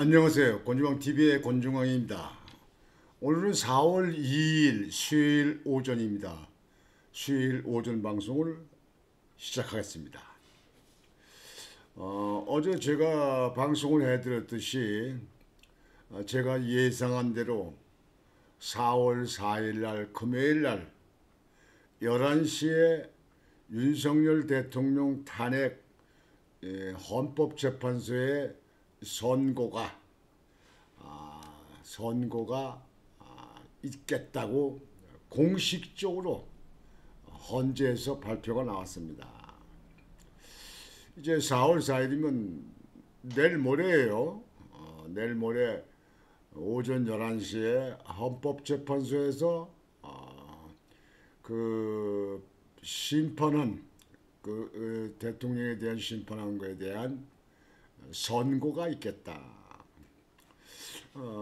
안녕하세요. 곤중왕TV의 곤중왕입니다. 오늘은 4월 2일 수요일 오전입니다. 수요일 오전 방송을 시작하겠습니다. 어제 제가 방송을 해드렸듯이 제가 예상한 대로 4월 4일 날 금요일 날 11시에 윤석열 대통령 탄핵 헌법재판소의 선고가 있겠다고 공식적으로 헌재에서 발표가 나왔습니다. 이제 4월 4일이면 내일 모레예요. 내일 모레 오전 11시에 헌법재판소에서 그 심판한 대통령에 대한 심판한 것에 대한 선고가 있겠다.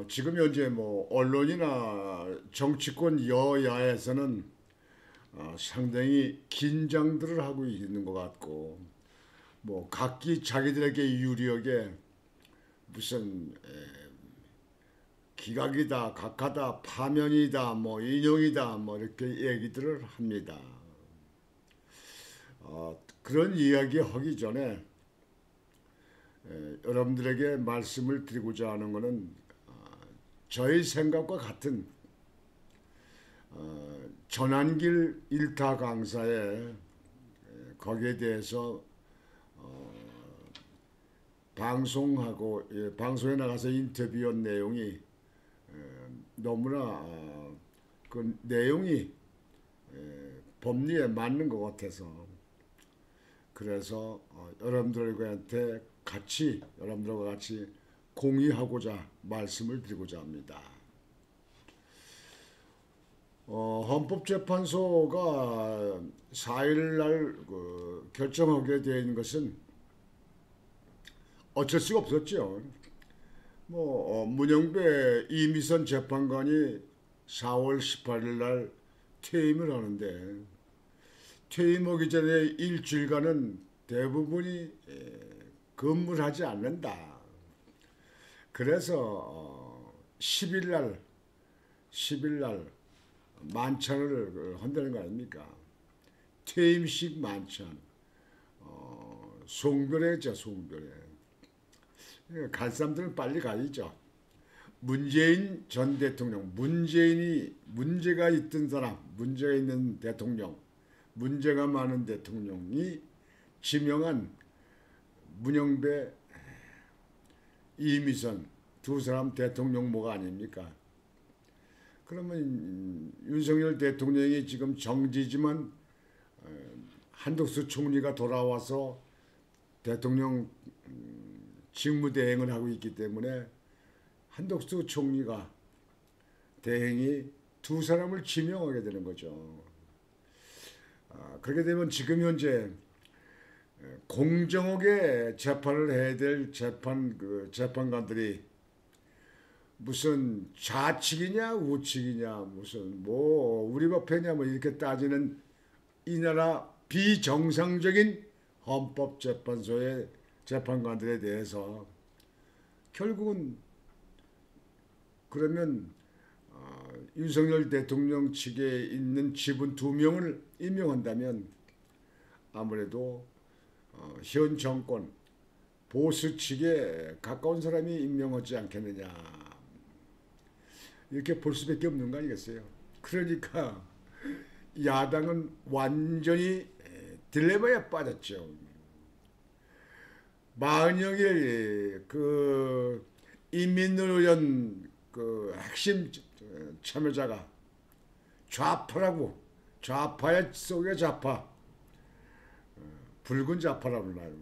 지금 현재 언론이나 정치권 여야에서는 상당히 긴장들을 하고 있는 것 같고 각기 자기들에게 유리하게 무슨 기각이다, 각하다, 파면이다, 인용이다 이렇게 얘기들을 합니다. 그런 이야기 하기 전에 여러분들에게 말씀을 드리고자 하는 것은 저희 생각과 같은 전한길 일타 강사의 거기에 대해서 방송에 나가서 인터뷰한 내용이 너무나 그 내용이 법리에 맞는 것 같아서 그래서 여러분들과 같이 공유하고자 말씀을 드리고자 합니다. 헌법재판소가 4일날 결정하게 된 것은 어쩔 수가 없었죠. 문영배 이미선 재판관이 4월 18일날 퇴임을 하는데 퇴임하기 전에 일주일간은 대부분이 근무를 하지 않는다. 그래서 10일날 만찬을 한다는 거 아닙니까? 퇴임식 만찬. 송별회죠, 송별회. 갈 사람들은 빨리 가야죠. 문재인 전 대통령, 문제가 있던 사람, 문제가 있는 대통령, 문제가 많은 대통령이 지명한 문영배, 이미선 두 사람 대통령 뭐가 아닙니까? 그러면 윤석열 대통령이 지금 정지지만 한덕수 총리가 돌아와서 대통령 직무대행을 하고 있기 때문에 한덕수 총리가 대행이 두 사람을 지명하게 되는 거죠. 그렇게 되면 지금 현재 공정하게 재판을 해야 될 재판관들이 무슨 좌측이냐 우측이냐 무슨 우리 법회냐 이렇게 따지는 이 나라 비정상적인 헌법재판소의 재판관들에 대해서 결국은 그러면 윤석열 대통령 측에 있는 직원 2명을 임명한다면 아무래도 현 정권 보수 측에 가까운 사람이 임명하지 않겠느냐 이렇게 볼 수밖에 없는 거 아니겠어요? 그러니까 야당은 완전히 딜레마에 빠졌죠. 만약에 인민노련 핵심 참여자가 좌파의 속의 좌파, 붉은 좌파라고 나요.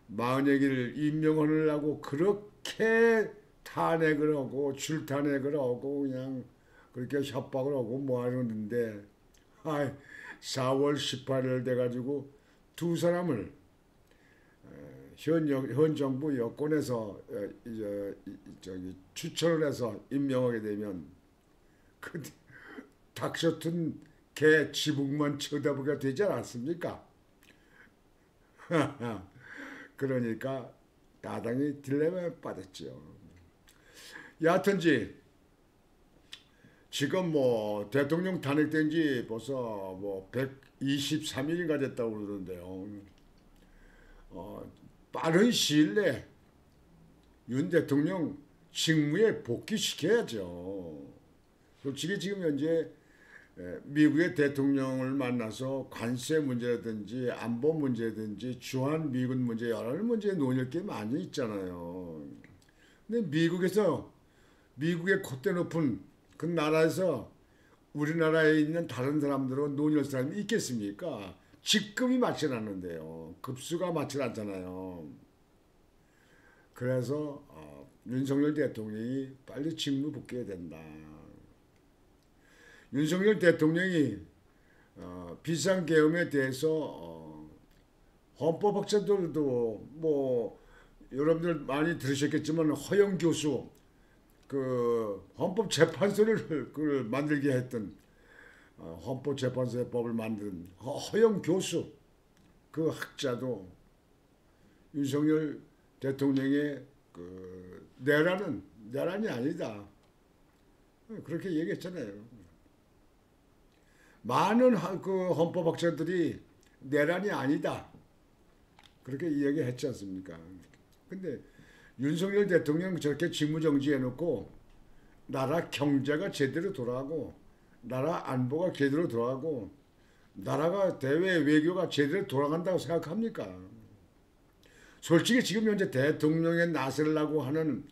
만약에 임명하려고 그렇게 탄핵을 하고 출탄핵을 하고 그냥 그렇게 협박을 하고 하는데 4월 18일 돼가지고 두 사람을 현 정부 여권에서 추천을 해서 임명하게 되면 그 닥쳐튼 개 지붕만 쳐다보게 되지 않았습니까? 그러니까 야당이 딜레마에 빠졌죠. 여하튼지 지금 뭐 대통령 탄핵된 지 벌써 뭐 123일인가 됐다고 그러는데요. 빠른 시일 내에 윤 대통령 직무에 복귀시켜야죠. 솔직히 지금 현재 미국의 대통령을 만나서 관세 문제라든지 안보 문제든지 주한 미군 문제 여러 문제 논의할 게 많이 있잖아요. 근데 미국의 콧대 높은 그 나라에서 우리나라에 있는 다른 사람들은 논의할 사람이 있겠습니까? 직급이 맞지 않는데요. 급수가 맞지 않잖아요. 그래서 윤석열 대통령이 빨리 직무 복귀해야 된다. 윤석열 대통령이 비상계엄에 대해서 헌법학자들도 뭐 여러분들 많이 들으셨겠지만 허영 교수 그 헌법재판소를 그걸 만들게 했던 헌법재판소의 법을 만든 허영 교수 그 학자도 윤석열 대통령의 그 내란이 아니다 그렇게 얘기했잖아요. 많은 그 헌법학자들이 내란이 아니다 그렇게 이야기했지 않습니까? 근데 윤석열 대통령 저렇게 직무정지해놓고 나라 경제가 제대로 돌아가고 나라 안보가 제대로 돌아가고 나라가 대외 외교가 제대로 돌아간다고 생각합니까? 솔직히 지금 현재 대통령에 나서려고 하는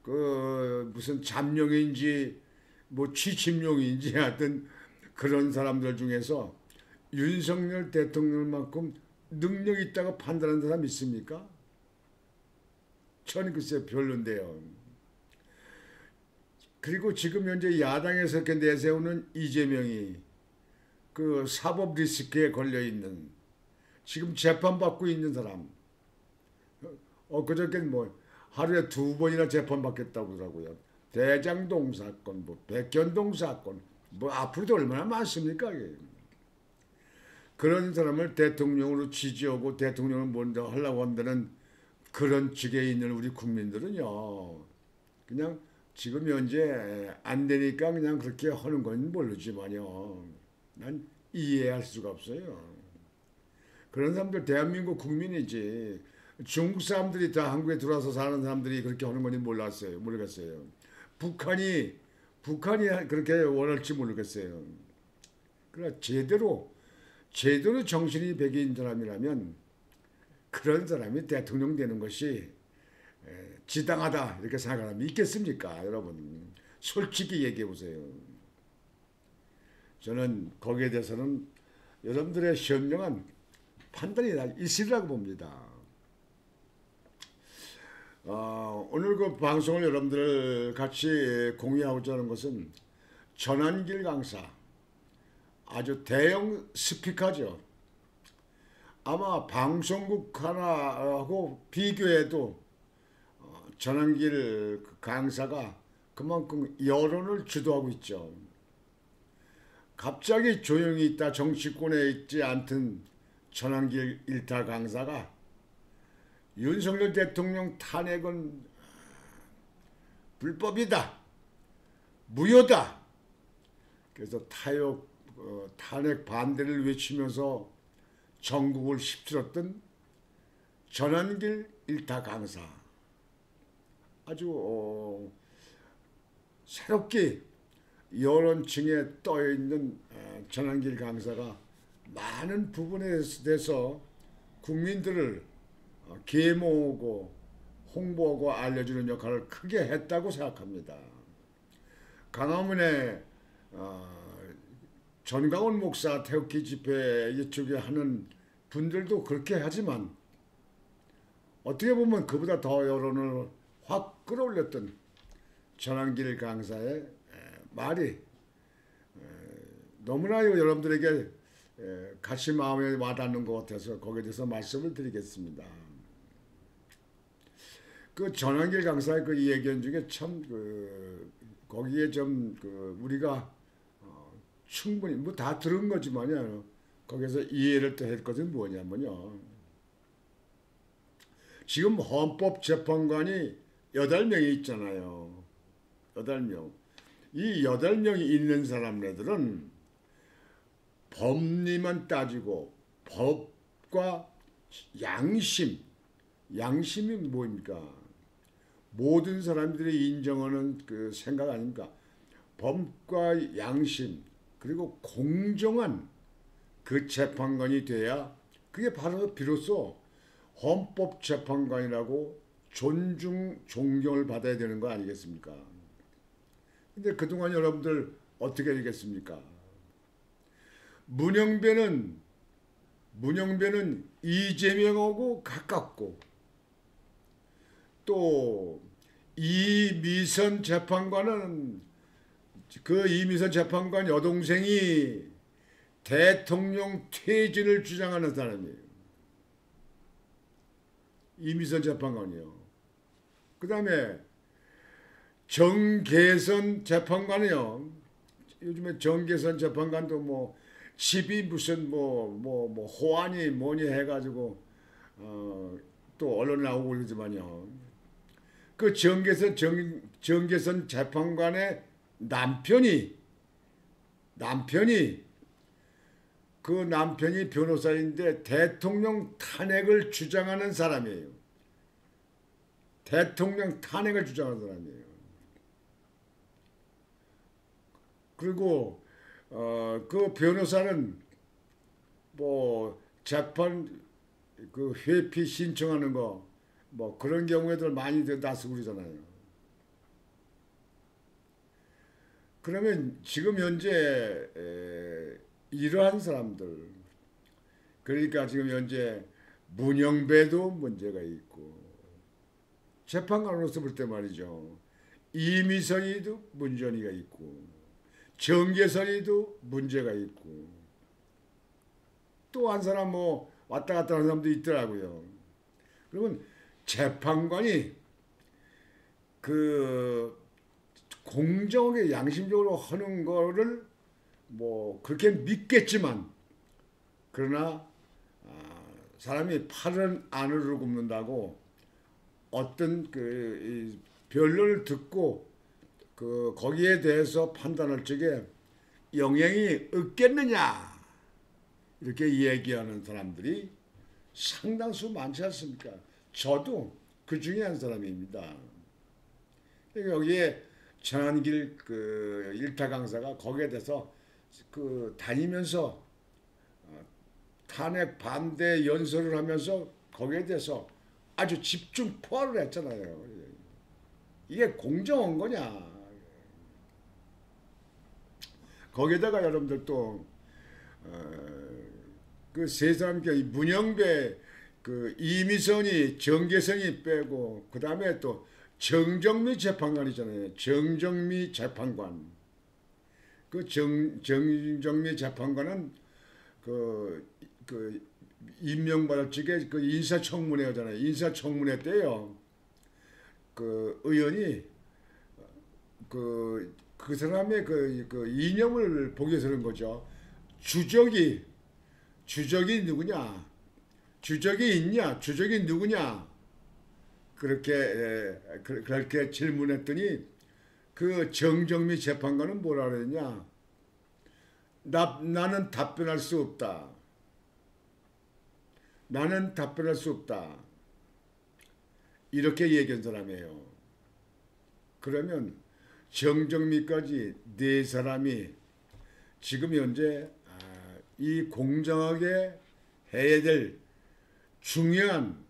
그 무슨 잠룡인지 뭐 취침룡인지 하여튼 그런 사람들 중에서 윤석열 대통령만큼 능력 있다고 판단하는 사람 있습니까? 저는 글쎄 별론데요. 그리고 지금 현재 야당에서 이렇게 내세우는 이재명이 그 사법 리스크에 걸려있는 지금 재판받고 있는 사람 그저께 뭐 하루에 2번이나 재판받겠다고 그러더라고요. 대장동 사건, 뭐 백현동 사건 뭐 앞으로도 얼마나 많습니까? 그런 사람을 대통령으로 지지하고 대통령을 먼저 하려고 한다는 그런 측에 있는 우리 국민들은요. 그냥 지금 현재 안 되니까 그냥 그렇게 하는 건 모르지만요. 난 이해할 수가 없어요. 그런 사람들 대한민국 국민이지. 중국 사람들이 다 한국에 들어와서 사는 사람들이 그렇게 하는 건지 모르겠어요. 북한이 그렇게 원할지 모르겠어요. 그러나 제대로 정신이 백인 사람이라면 그런 사람이 대통령 되는 것이 지당하다 이렇게 생각하는 사람이 있겠습니까? 여러분 솔직히 얘기해 보세요. 저는 거기에 대해서는 여러분들의 현명한 판단이 있으리라고 봅니다. 오늘 그 방송을 여러분들 같이 공유하고자 하는 것은 전환길 강사 아주 대형 스피커죠. 아마 방송국 하나하고 비교해도 전환길 강사가 그만큼 여론을 주도하고 있죠. 갑자기 조용히 있다 정치권에 있지 않던 전환길 일타 강사가 윤석열 대통령 탄핵은 불법이다, 무효다. 그래서 탄핵 반대를 외치면서 전국을 휩쓸었던 전환길 일타 강사. 아주 새롭게 여론층에 떠있는 전환길 강사가 많은 부분에 대해서 국민들을 계모하고 홍보하고 알려주는 역할을 크게 했다고 생각합니다. 광화문에 전광훈 목사 태극기 집회 이쪽에 하는 분들도 그렇게 하지만 어떻게 보면 그보다 더 여론을 확 끌어올렸던 전환길 강사의 말이 너무나 여러분들에게 같이 마음에 와닿는 것 같아서 거기에 대해서 말씀을 드리겠습니다. 그 전환길 강사의 그 얘기 중에 참 거기에 좀 우리가 충분히 뭐 다 들은 거지만요. 거기서 이해를 또 할 것은 뭐냐면요. 지금 헌법재판관이 8명이 있잖아요. 8명. 이 8명이 있는 사람들은 법리만 따지고 법과 양심이 뭐입니까? 모든 사람들이 인정하는 그 생각 아닙니까? 법과 양심 그리고 공정한 그 재판관이 돼야 그게 바로 비로소 헌법재판관이라고 존경을 받아야 되는 거 아니겠습니까? 근데 그동안 여러분들 어떻게 되겠습니까? 문영배는 이재명하고 가깝고 또 이미선 재판관은 그 이미선 재판관 여동생이 대통령 퇴진을 주장하는 사람이에요. 이미선 재판관이요. 그 다음에 정계선 재판관이요. 요즘에 정계선 재판관도 뭐 집이 무슨 뭐 호환이 뭐니 해가지고 또 언론 나오고 그러지만요. 그 정계선 재판관의 남편이 그 남편이 변호사인데 대통령 탄핵을 주장하는 사람이에요. 대통령 탄핵을 주장하는 사람이에요. 그리고 그 변호사는 뭐 재판 그 회피 신청하는 거 뭐 그런 경우에도 많이 나서고 그러잖아요. 그러면 지금 현재 이러한 사람들 그러니까 지금 현재 문영배도 문제가 있고 재판관으로서 볼 때 말이죠. 이미선이도 문제가 있고 정계선이도 문제가 있고 또 한 사람 뭐 왔다 갔다 하는 사람도 있더라고요. 그러면 재판관이 그 공정하게 양심적으로 하는 거를 뭐 그렇게 믿겠지만 그러나 사람이 팔은 안으로 굽는다고 어떤 그 변론을 듣고 그 거기에 대해서 판단할 적에 영향이 없겠느냐 이렇게 얘기하는 사람들이 상당수 많지 않습니까? 저도 그 중에 한 사람입니다. 여기에 전한길 그 일타 강사가 거기에 대해서 그 다니면서 탄핵 반대 연설을 하면서 거기에 대해서 아주 집중 포화를 했잖아요. 이게 공정한 거냐? 거기에다가 여러분들 또 그 세 사람 문영배 그 이미선이 정계선이 빼고 그 다음에 또 정정미 재판관이잖아요. 정정미 재판관. 그 정정미 재판관은 그 임명받을 적에 그 인사청문회 하잖아요. 인사청문회 때요. 그 의원이 그 사람의 그 이념을 보기 위해서 그런 거죠. 주적이 누구냐? 주적이 있냐? 주적이 누구냐? 그렇게 질문했더니 그 정정미 재판관은 뭐라 그랬냐? 나는 답변할 수 없다. 나는 답변할 수 없다. 이렇게 얘기한 사람이에요. 그러면 정정미까지 네 사람이 지금 현재 이 공정하게 해야 될 중요한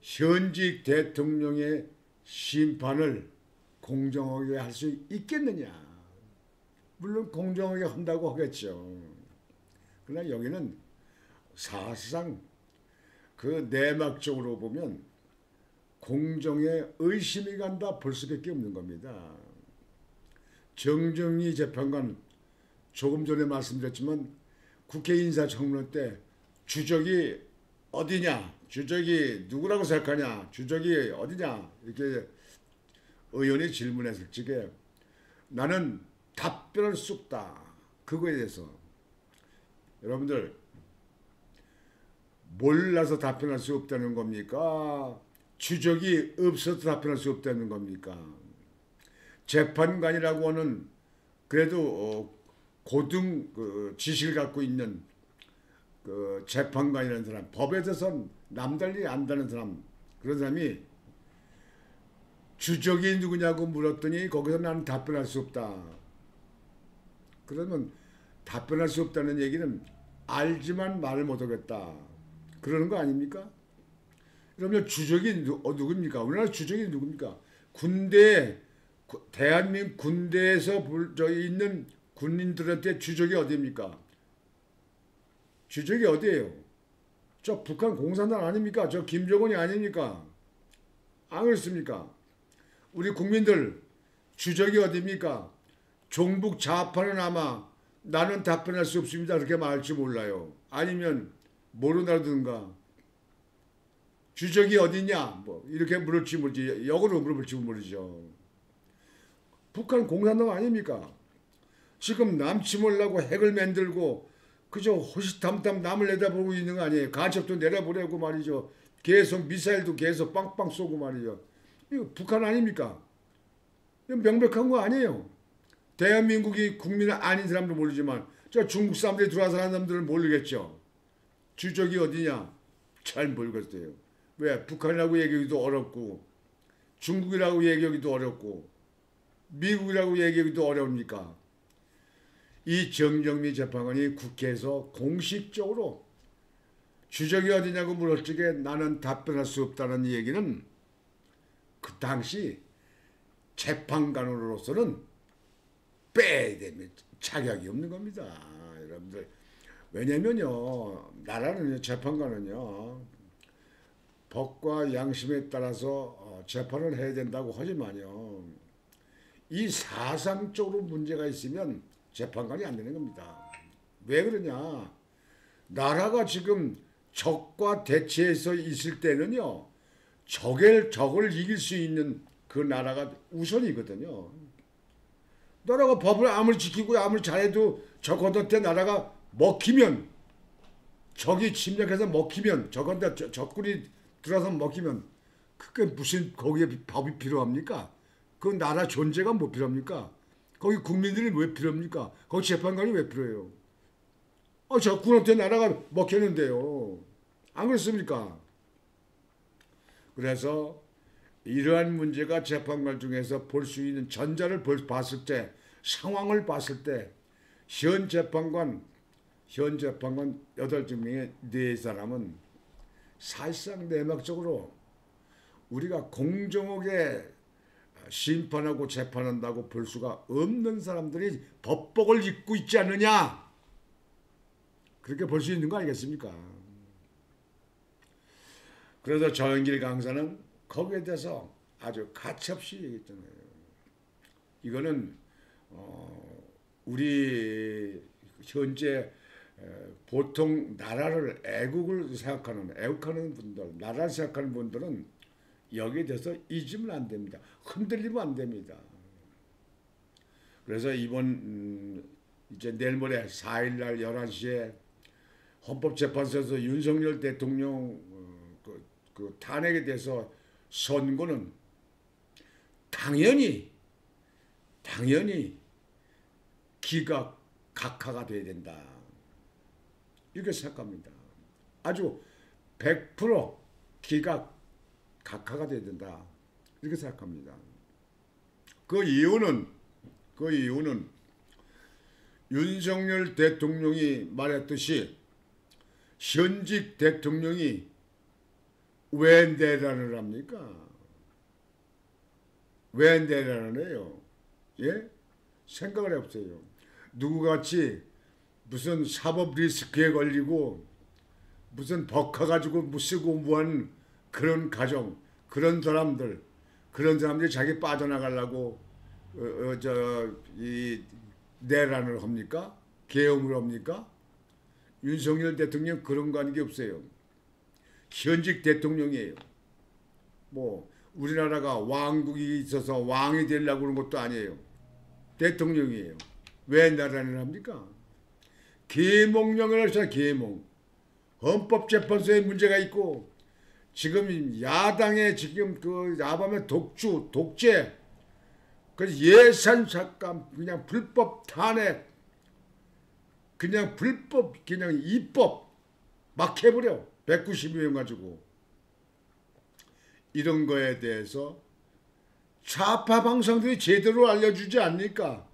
현직 대통령의 심판을 공정하게 할 수 있겠느냐. 물론 공정하게 한다고 하겠죠. 그러나 여기는 사실상 그 내막적으로 보면 공정에 의심이 간다 볼 수밖에 없는 겁니다. 정정미 재판관 조금 전에 말씀드렸지만 국회 인사청문회 때 주적이 어디냐, 주적이 누구라고 생각하냐, 주적이 어디냐 이렇게 의원이 질문했을 적에 나는 답변할 수 없다. 그거에 대해서 여러분들 몰라서 답변할 수 없다는 겁니까? 주적이 없어서 답변할 수 없다는 겁니까? 재판관이라고 하는 그래도 고등 지식을 갖고 있는 그 재판관이라는 사람, 법에 대해서 남달리 안다는 사람, 그런 사람이 주적이 누구냐고 물었더니 거기서 나는 답변할 수 없다. 그러면 답변할 수 없다는 얘기는 알지만 말을 못하겠다. 그러는 거 아닙니까? 그러면 주적이 누굽니까? 우리나라 주적이 누굽니까? 대한민국 군대에서 있는 군인들한테 주적이 어디입니까? 주적이 어디예요? 저 북한 공산당 아닙니까? 저 김정은이 아닙니까? 안 그렇습니까? 우리 국민들 주적이 어디입니까? 종북 좌파는 아마 나는 답변할 수 없습니다. 그렇게 말할지 몰라요. 아니면 모르나든가 주적이 어디냐? 뭐 이렇게 물을지 모르지. 역으로 물어볼지 모르죠. 북한 공산당 아닙니까? 지금 남침하려고 핵을 만들고 그저 호시탐탐 남을 내다보고 있는 거 아니에요. 간첩도 내려보내고 말이죠. 계속 미사일도 계속 빵빵 쏘고 말이죠. 이거 북한 아닙니까? 이거 명백한 거 아니에요. 대한민국이 국민 아닌 사람도 모르지만 저 중국 사람들이 들어와서 사는 사람들은 모르겠죠. 주적이 어디냐? 잘 모르겠어요. 왜? 북한이라고 얘기하기도 어렵고 중국이라고 얘기하기도 어렵고 미국이라고 얘기하기도 어려웁니까? 이 정정미 재판관이 국회에서 공식적으로 주적이 어디냐고 물을 적에 나는 답변할 수 없다는 얘기는 그 당시 재판관으로서는 빼야 되면 자격이 없는 겁니다. 여러분들. 왜냐면요. 나라는요. 재판관은요. 법과 양심에 따라서 재판을 해야 된다고 하지만요. 이 사상적으로 문제가 있으면 재판관이 안 되는 겁니다. 왜 그러냐? 나라가 지금 적과 대치해서 있을 때는요. 적을 이길 수 있는 그 나라가 우선이거든요. 나라가 법을 아무리 지키고 아무리 잘해도 적한테 나라가 먹히면 적이 침략해서 먹히면 적한테 적군이 들어서 먹히면 그게 무슨 거기에 법이 필요합니까? 그 나라 존재가 뭐 필요합니까? 거기 국민들이 왜 필요합니까? 거기 재판관이 왜 필요해요? 적군한테 나라가 먹혔는데요. 안 그렇습니까? 그래서 이러한 문제가 재판관 중에서 볼 수 있는 전자를 봤을 때 상황을 봤을 때 현 재판관 8명의 4사람은 사실상 내막적으로 우리가 공정하게 심판하고 재판한다고 볼 수가 없는 사람들이 법복을 입고 있지 않느냐. 그렇게 볼 수 있는 거 아니겠습니까? 그래서 정영길 강사는 거기에 대해서 아주 가차없이 얘기했잖아요. 이거는 우리 현재 보통 나라를 애국하는 분들, 나라를 생각하는 분들은 여기에 대해서 잊으면 안 됩니다. 흔들리면 안 됩니다. 그래서 이번 이제 내일 모레 4일날 11시에 헌법재판소에서 윤석열 대통령 그 탄핵에 대해서 선고는 당연히 각하가 돼야 된다. 이렇게 생각합니다. 아주 100% 각하가 돼야 된다. 이렇게 생각합니다. 그 이유는 윤석열 대통령이 말했듯이 현직 대통령이 왜 내란을 합니까? 왜 내란을 해요? 예? 생각을 해보세요. 누구같이 무슨 사법 리스크에 걸리고 무슨 법카 가지고 쓰고 무한 그런 가정, 그런 사람들이 자기 빠져나가려고 이 내란을 합니까? 계엄을 합니까? 윤석열 대통령 그런 거 하는 게 없어요. 현직 대통령이에요. 뭐 우리나라가 왕국이 있어서 왕이 되려고 그런 것도 아니에요. 대통령이에요. 왜 내란을 합니까? 계몽령을 하잖아요. 계몽. 헌법재판소에 문제가 있고 지금 야당의 지금 그 야밤의 독주, 독재, 그 예산 삭감, 그냥 불법 탄핵, 그냥 불법, 그냥 입법 막 해버려. 192명 가지고. 이런 거에 대해서 좌파 방송들이 제대로 알려주지 않으니까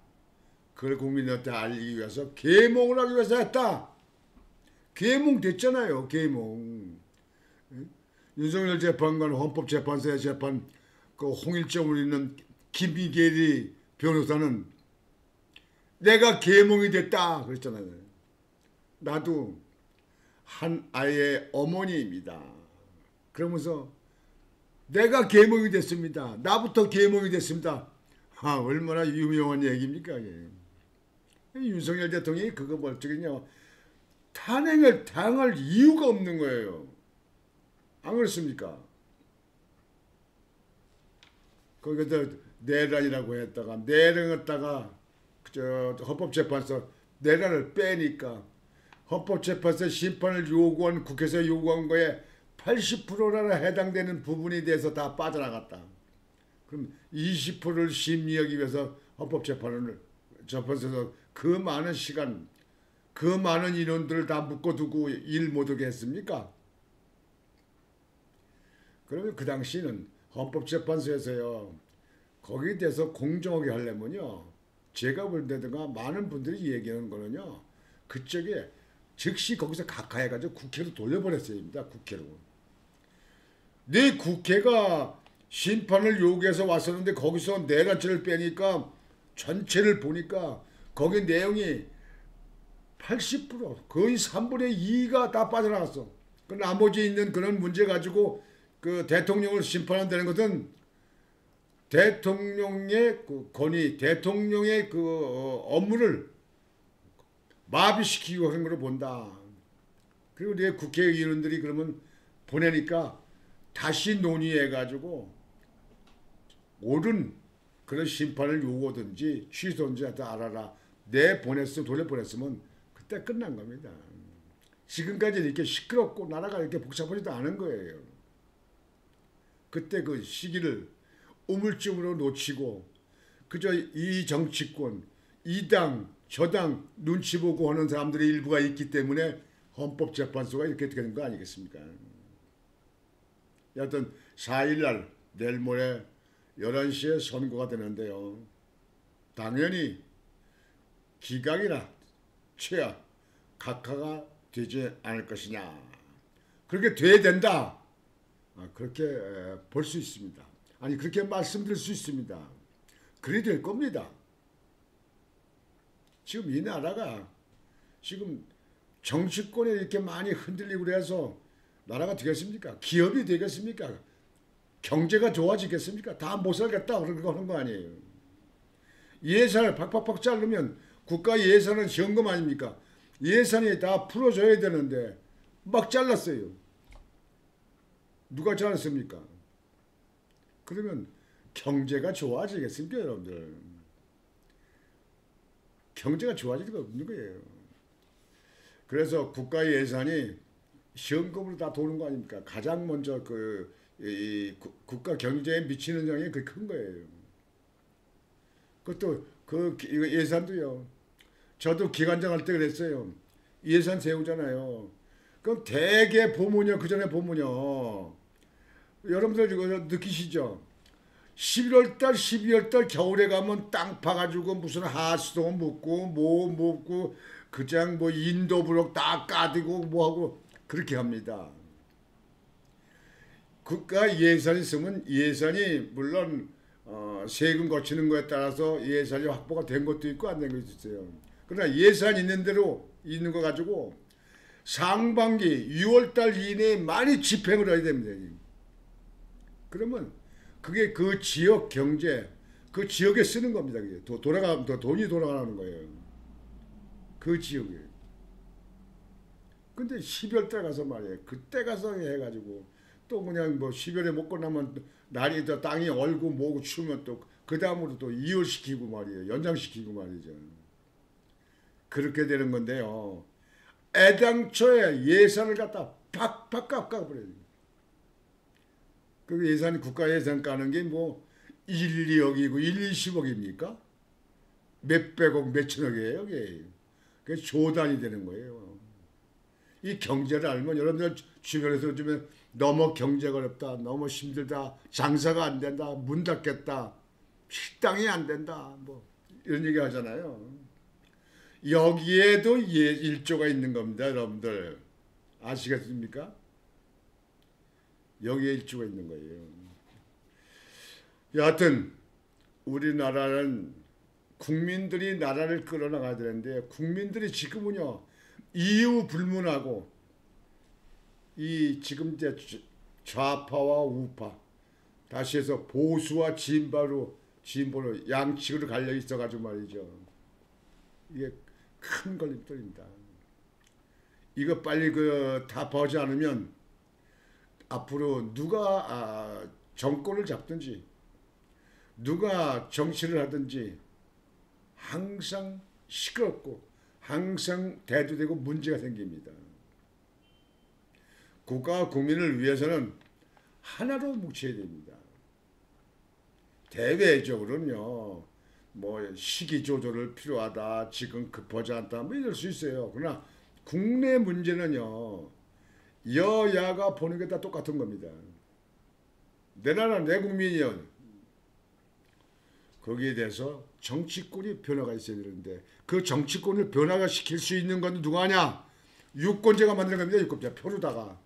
그걸 국민한테 알리기 위해서 계몽을 하기 위해서 했다. 계몽 됐잖아요. 계몽. 윤석열 재판관 헌법재판소의 재판 그 홍일점을 있는 김희계리 변호사는 내가 계몽이 됐다 그랬잖아요. 나도 한 아이의 어머니입니다. 그러면서 내가 계몽이 됐습니다. 나부터 계몽이 됐습니다. 아, 얼마나 유명한 얘기입니까? 이게. 윤석열 대통령이 그거 멀쩡히요. 탄핵을 당할 이유가 없는 거예요. 안 그렇습니까? 거기서 내란이라고 했다가 내란했다가 저 헌법재판소 내란을 빼니까 헌법재판소 심판을 요구한 국회에서 요구한 거에 80%나 해당되는 부분에 대해서 다 빠져나갔다. 그럼 20%를 심리하기 위해서 헌법재판소에서 그 많은 시간, 그 많은 인원들을 다 묶어두고 일 못하게 했습니까? 그러면 그 당시는 헌법재판소에서요. 거기에 대해서 공정하게 하려면요. 제가 볼 때든가 많은 분들이 얘기하는 거는요. 그쪽에 즉시 거기서 각하해가지고 국회로 돌려보냈어야 됩니다. 국회로. 내 국회가 심판을 요구해서 왔었는데 거기서 내란죄를 빼니까 전체를 보니까 거기 내용이 80% 거의 3분의 2가 다 빠져나갔어. 그 나머지 있는 그런 문제 가지고 그 대통령을 심판한다는 것은 대통령의 그 권위, 대통령의 그 업무를 마비시키고 하는 걸로 본다. 그리고 내 국회의원들이 그러면 보내니까 다시 논의해가지고 옳은 그런 심판을 요구하든지 취소든지 하여튼 알아라. 돌려보냈으면 그때 끝난 겁니다. 지금까지 이렇게 시끄럽고 나라가 이렇게 복잡하지도 않은 거예요. 그때 그 시기를 우물쭈물로 놓치고 그저 이 정치권, 이 당, 저 당 눈치 보고 하는 사람들이 일부가 있기 때문에 헌법재판소가 이렇게 되는 거 아니겠습니까? 여하튼 4일날 내일 모레 11시에 선고가 되는데요. 당연히 기각이나 최악, 각하가 되지 않을 것이냐. 그렇게 돼야 된다. 그렇게 볼 수 있습니다. 아니 그렇게 말씀드릴 수 있습니다. 그리 될 겁니다. 지금 이 나라가 지금 정치권에 이렇게 많이 흔들리고 그래서 나라가 되겠습니까? 기업이 되겠습니까? 경제가 좋아지겠습니까? 다 못 살겠다 그런 거 아니에요. 예산을 팍팍팍 자르면 국가 예산은 현금 아닙니까? 예산이 다 풀어줘야 되는데 막 잘랐어요. 누가 잘랐습니까? 그러면 경제가 좋아지겠습니까, 여러분들? 경제가 좋아질 리가 없는 거예요. 그래서 국가 예산이 현금으로 다 도는 거 아닙니까? 가장 먼저 국가 경제에 미치는 영향이 그게 큰 거예요. 그것도 그 예산도요. 저도 기관장 할 때 그랬어요. 예산 세우잖아요. 그럼 대개 보면요. 그 전에 보면요. 여러분들 이거 느끼시죠? 11월달, 12월달 겨울에 가면 땅 파가지고 무슨 하수도 묻고 뭐 묻고 그냥 뭐 인도브록 다 까디고 뭐하고 그렇게 합니다. 국가 예산이 있으면 예산이 물론 세금 거치는 거에 따라서 예산이 확보가 된 것도 있고 안 된 것도 있어요. 그러나 예산 있는 대로 있는 거 가지고 상반기 6월달 이내에 많이 집행을 해야 됩니다. 그러면 그게 그 지역 경제, 그 지역에 쓰는 겁니다. 그게 돈이 돌아가는 거예요. 그 지역에. 근데 12월달 가서 말이에요. 그때 가서 해가지고 또 그냥 뭐 12월에 먹고 나면 날이 더 땅이 얼고 뭐고 추우면 또 그 다음으로 또 2월 시키고 말이에요. 연장시키고 말이죠. 그렇게 되는 건데요. 애당초에 예산을 갖다 팍팍 깎아버려요. 그 예산, 국가 예산 까는 게 뭐 1, 2억이고 1, 20억입니까? 몇백억, 몇천억이에요, 그게. 그게 조단이 되는 거예요. 이 경제를 알면 여러분들 주변에서 요즘에 너무 경제가 어렵다, 너무 힘들다, 장사가 안 된다, 문 닫겠다, 식당이 안 된다, 뭐 이런 얘기 하잖아요. 여기에도 일조가 있는 겁니다, 여러분들. 아시겠습니까? 여기에 일조가 있는 거예요. 여하튼 우리나라는 국민들이 나라를 끌어나가야 되는데 국민들이 지금은요 이유 불문하고 이 지금 이제 좌파와 우파 다시 해서 보수와 진보로 양측으로 갈려 있어가지고 말이죠. 이게 큰 걸림돌입니다. 이거 빨리 다 보지 않으면 앞으로 누가 정권을 잡든지 누가 정치를 하든지 항상 시끄럽고 항상 대두되고 문제가 생깁니다. 국가와 국민을 위해서는 하나로 뭉쳐야 됩니다. 대외적으로는요, 뭐 시기 조절을 필요하다, 지금 급하지 않다, 뭐 이럴 수 있어요. 그러나 국내 문제는요, 여야가 보는 게 다 똑같은 겁니다. 내 나라, 내 국민이요. 거기에 대해서 정치권이 변화가 있어야 되는데 그 정치권을 변화가 시킬 수 있는 건 누가 하냐? 유권자가 만드는 겁니다. 유권자 표로다가.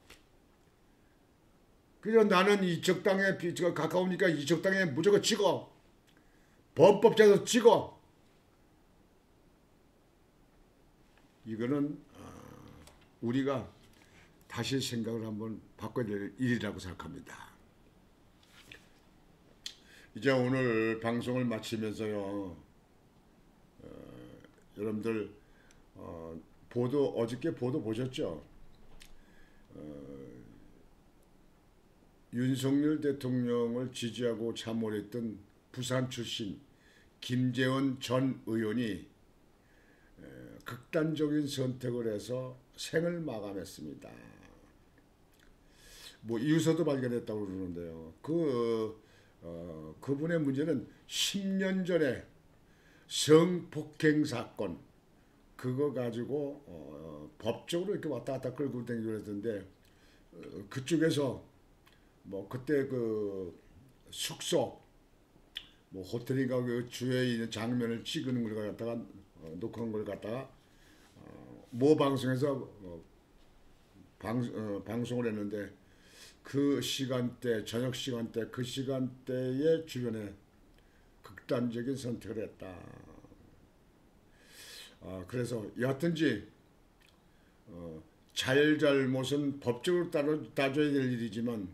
그래서 나는 이쪽 땅에 가까우니까 이쪽 땅에 무조건 찍어. 범법자도 찍어. 이거는 우리가 다시 생각을 한번 바꿔야 될 일이라고 생각합니다. 이제 오늘 방송을 마치면서요. 여러분들 어저께 보도 보셨죠? 윤석열 대통령을 지지하고 참모했던 부산 출신 김재원 전 의원이 극단적인 선택을 해서 생을 마감했습니다. 뭐 이유서도 발견했다고 그러는데요. 그분의 문제는 10년 전에 성폭행 사건 그거 가지고 법적으로 이렇게 왔다 갔다 끌고 다니고 그랬던데 그쪽에서 뭐 그때 그 숙소 뭐 호텔인가 그 주에 있는 장면을 찍은 걸 갖다가 녹화한 걸 갖다가 모 방송에서 방송을 했는데 그 시간대 저녁 시간대 그 시간대에 주변에 극단적인 선택을 했다. 그래서 여하튼지 잘못은 법적으로 따져야 될 일이지만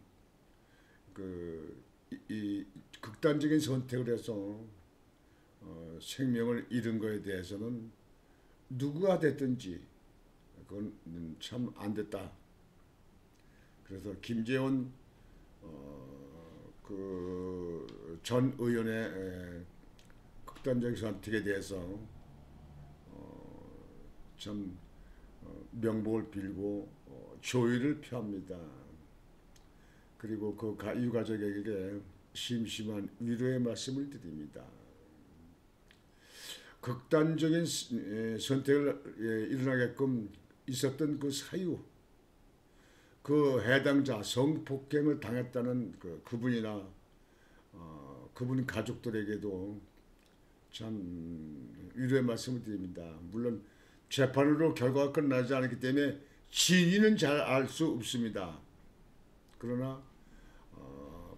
이 극단적인 선택을 해서 생명을 잃은 거에 대해서는 누구가 됐든지 그건 참 안 됐다. 그래서 김재원 그 전 의원의 극단적인 선택에 대해서 참 명복을 빌고 조의를 표합니다. 그리고 그 유가족에게 심심한 위로의 말씀을 드립니다. 극단적인 선택을 일어나게끔 있었던 그 사유, 그 해당자 성폭행을 당했다는 그분이나 그분 가족들에게도 참 위로의 말씀을 드립니다. 물론 재판으로 결과가 끝나지 않았기 때문에 진위는 잘 알 수 없습니다. 그러나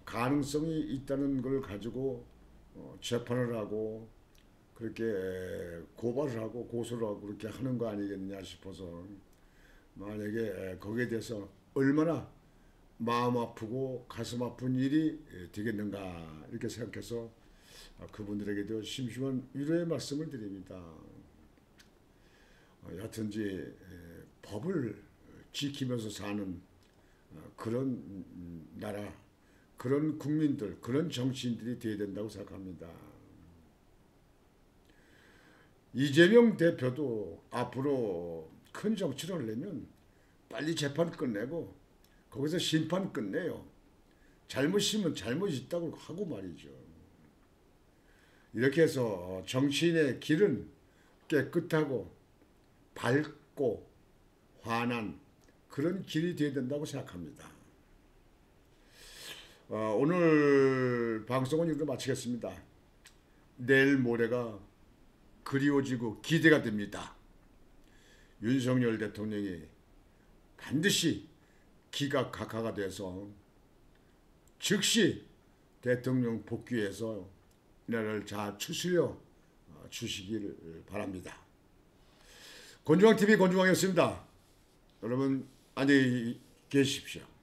가능성이 있다는 걸 가지고 재판을 하고 그렇게 고발을 하고 고소를 하고 그렇게 하는 거 아니겠느냐 싶어서 만약에 거기에 대해서 얼마나 마음 아프고 가슴 아픈 일이 되겠는가 이렇게 생각해서 그분들에게도 심심한 위로의 말씀을 드립니다. 여하튼지 법을 지키면서 사는 그런 나라, 그런 국민들, 그런 정치인들이 되어야 된다고 생각합니다. 이재명 대표도 앞으로 큰 정치를 하려면 빨리 재판 끝내고 거기서 심판 끝내요. 잘못이면 잘못이 있다고 하고 말이죠. 이렇게 해서 정치인의 길은 깨끗하고 밝고 환한 그런 길이 되어야 된다고 생각합니다. 오늘 방송은 이것으로 마치겠습니다. 내일 모레가 그리워지고 기대가 됩니다. 윤석열 대통령이 반드시 기각각하가 돼서 즉시 대통령 복귀해서 나라를 잘 추스려 주시길 바랍니다. 권중왕TV 권중왕이었습니다. 여러분 안녕히 계십시오.